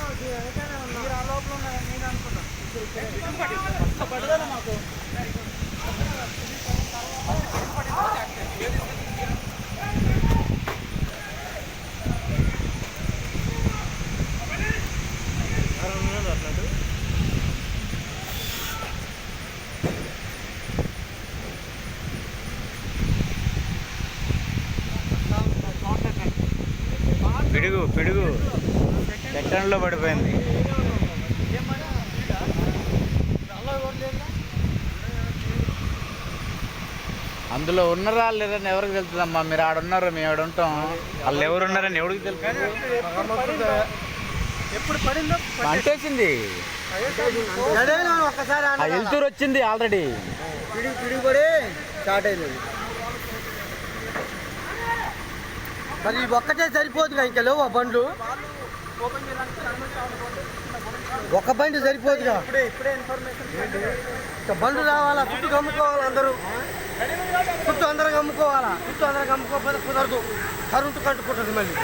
మీరు ఆ లోపల ఉన్నారని నేను అనుకున్నాను. పడదా మాకు అన్నట్టు పిడుగు పిడుగు సెకండ్లో పడిపోయింది. అందులో ఉన్నారా లేదని ఎవరికి తెలుస్తుందమ్మా? మీరు ఆడున్నారు, మేము ఆడ ఉంటాం. వాళ్ళు ఎవరు ఉన్నారని ఎవరికి తెలుస్తుంది? ఎప్పుడు పడిందో అంటేసింది, ఒక్కసారి వెళ్తూరు వచ్చింది ఆల్రెడీ. పిడిగి పడి స్టార్ట్ అయింది. మరి ఒక్కటే సరిపోదుగా, ఇంకా లేవు ఆ బండ్లు. ఒక బండి సరిపోదుగా, బండ్లు రావాలా, చుట్టూ గమ్ముకోవాలి అందరూ, చుట్టూ అందరూ గమ్ముకోవాలా. చుట్టూ అందరూ గమ్ముకోకపోతే కుదరదు, కరెంటు కట్టుకుంటుంది మళ్ళీ.